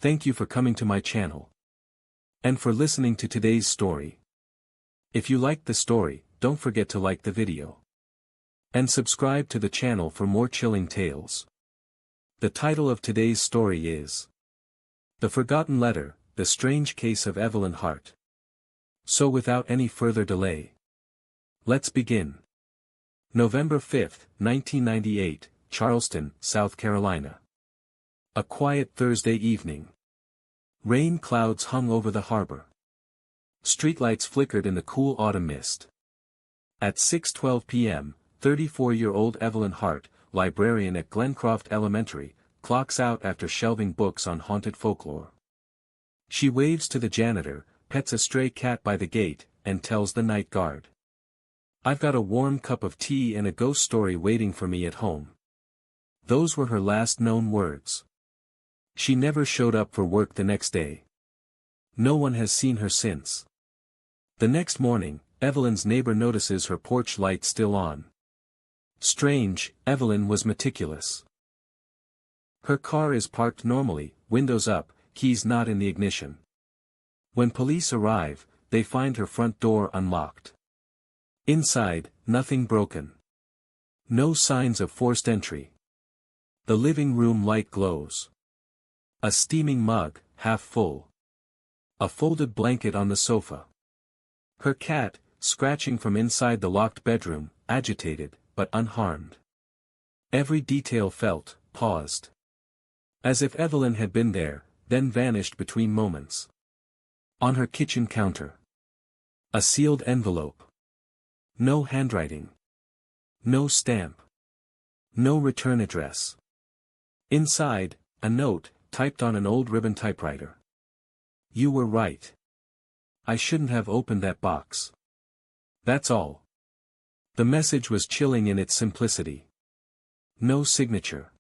Thank you for coming to my channel. And for listening to today's story. If you liked the story, don't forget to like the video. And subscribe to the channel for more chilling tales. The title of today's story is The Forgotten Letter, The Strange Case of Evelyn Hart. So without any further delay, let's begin. November 5, 1998, Charleston, South Carolina. A quiet Thursday evening. Rain clouds hung over the harbor. Streetlights flickered in the cool autumn mist. At 6:12 p.m., 34-year-old Evelyn Hart, librarian at Glencroft Elementary, clocks out after shelving books on haunted folklore. She waves to the janitor, pets a stray cat by the gate, and tells the night guard, "I've got a warm cup of tea and a ghost story waiting for me at home." Those were her last known words. She never showed up for work the next day. No one has seen her since. The next morning, Evelyn's neighbor notices her porch light still on. Strange, Evelyn was meticulous. Her car is parked normally, windows up, keys not in the ignition. When police arrive, they find her front door unlocked. Inside, nothing broken. No signs of forced entry. The living room light glows. A steaming mug, half full. A folded blanket on the sofa. Her cat, scratching from inside the locked bedroom, agitated, but unharmed. Every detail felt, paused. As if Evelyn had been there, then vanished between moments. On her kitchen counter. A sealed envelope. No handwriting. No stamp. No return address. Inside, a note, typed on an old ribbon typewriter. "You were right. I shouldn't have opened that box. That's all." The message was chilling in its simplicity. No signature.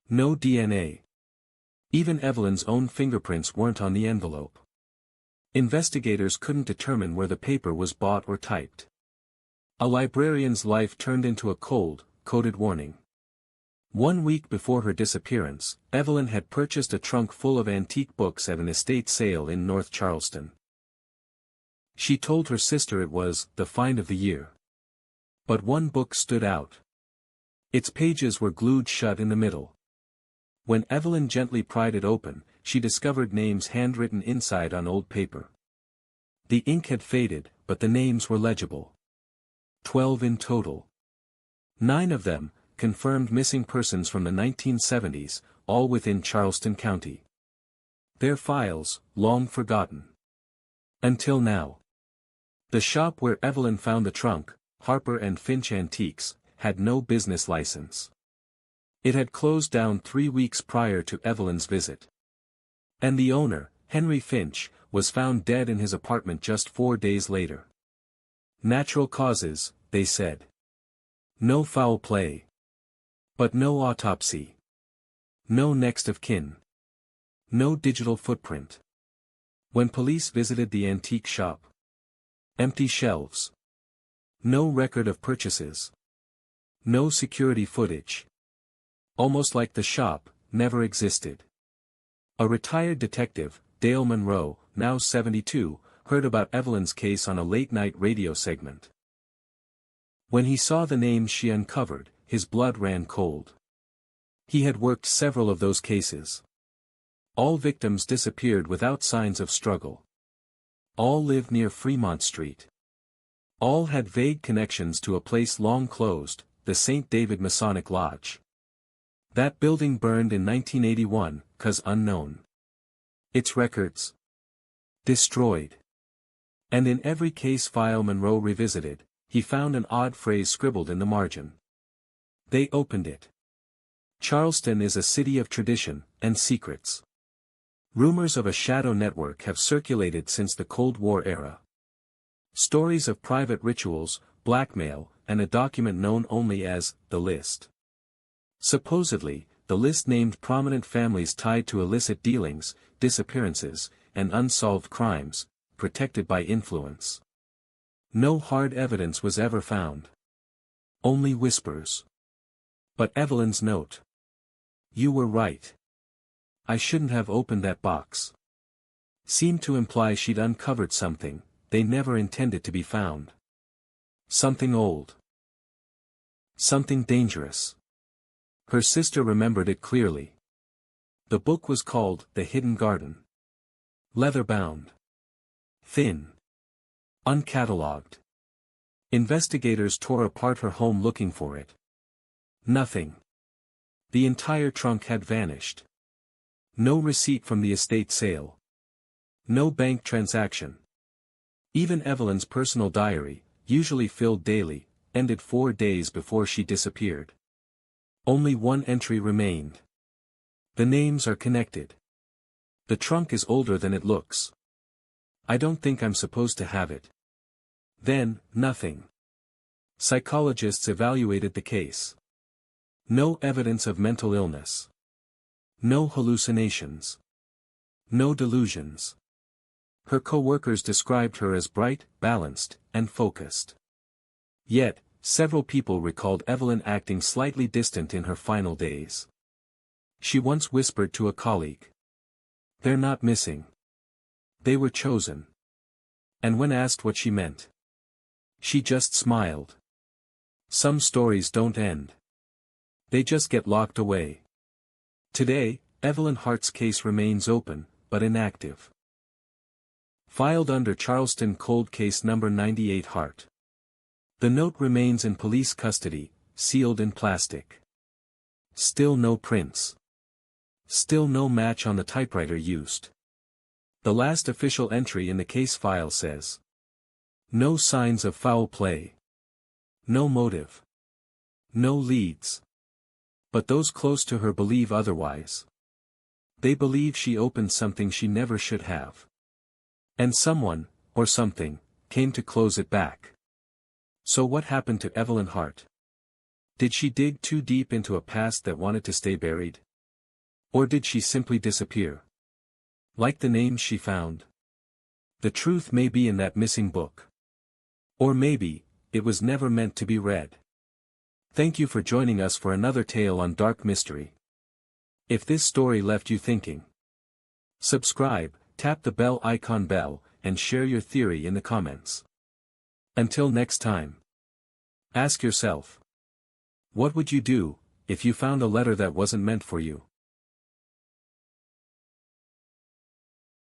No DNA. Even Evelyn's own fingerprints weren't on the envelope. Investigators couldn't determine where the paper was bought or typed. A librarian's life turned into a cold, coded warning. 1 week before her disappearance, Evelyn had purchased a trunk full of antique books at an estate sale in North Charleston. She told her sister it was the find of the year. But one book stood out. Its pages were glued shut in the middle. When Evelyn gently pried it open, she discovered names handwritten inside on old paper. The ink had faded, but the names were legible. 12 in total. 9 of them, confirmed missing persons from the 1970s, all within Charleston County. Their files, long forgotten. Until now. The shop where Evelyn found the trunk, Harper and Finch Antiques, had no business license. It had closed down 3 weeks prior to Evelyn's visit. And the owner, Henry Finch, was found dead in his apartment just 4 days later. Natural causes, they said. No foul play. But no autopsy. No next of kin. No digital footprint. When police visited the antique shop. Empty shelves. No record of purchases. No security footage. Almost like the shop never existed. A retired detective, Dale Monroe, now 72, heard about Evelyn's case on a late-night radio segment. When he saw the names she uncovered, his blood ran cold. He had worked several of those cases. All victims disappeared without signs of struggle. All lived near Fremont Street. All had vague connections to a place long closed, the St. David Masonic Lodge. That building burned in 1981, 'cause unknown. Its records destroyed. And in every case file Monroe revisited, he found an odd phrase scribbled in the margin. They opened it. Charleston is a city of tradition and secrets. Rumors of a shadow network have circulated since the Cold War era. Stories of private rituals, blackmail, and a document known only as the List. Supposedly, the list named prominent families tied to illicit dealings, disappearances, and unsolved crimes, protected by influence. No hard evidence was ever found. Only whispers. But Evelyn's note. You were right. I shouldn't have opened that box. Seemed to imply she'd uncovered something they never intended to be found. Something old. Something dangerous. Her sister remembered it clearly. The book was called The Hidden Garden. Leather-bound. Thin. Uncatalogued. Investigators tore apart her home looking for it. Nothing. The entire trunk had vanished. No receipt from the estate sale. No bank transaction. Even Evelyn's personal diary, usually filled daily, ended 4 days before she disappeared. Only one entry remained. The names are connected. The trunk is older than it looks. I don't think I'm supposed to have it. Then, nothing. Psychologists evaluated the case. No evidence of mental illness. No hallucinations. No delusions. Her co-workers described her as bright, balanced, and focused. Yet, several people recalled Evelyn acting slightly distant in her final days. She once whispered to a colleague, "They're not missing. They were chosen." And when asked what she meant, she just smiled. Some stories don't end. They just get locked away. Today, Evelyn Hart's case remains open, but inactive. Filed under Charleston Cold Case Number 98 Hart. The note remains in police custody, sealed in plastic. Still no prints. Still no match on the typewriter used. The last official entry in the case file says, "No signs of foul play. No motive. No leads." But those close to her believe otherwise. They believe she opened something she never should have. And someone, or something, came to close it back. So what happened to Evelyn Hart? Did she dig too deep into a past that wanted to stay buried? Or did she simply disappear? Like the names she found? The truth may be in that missing book. Or maybe, it was never meant to be read. Thank you for joining us for another tale on dark mystery. If this story left you thinking, subscribe, tap the bell icon and share your theory in the comments. Until next time. Ask yourself, what would you do if you found a letter that wasn't meant for you?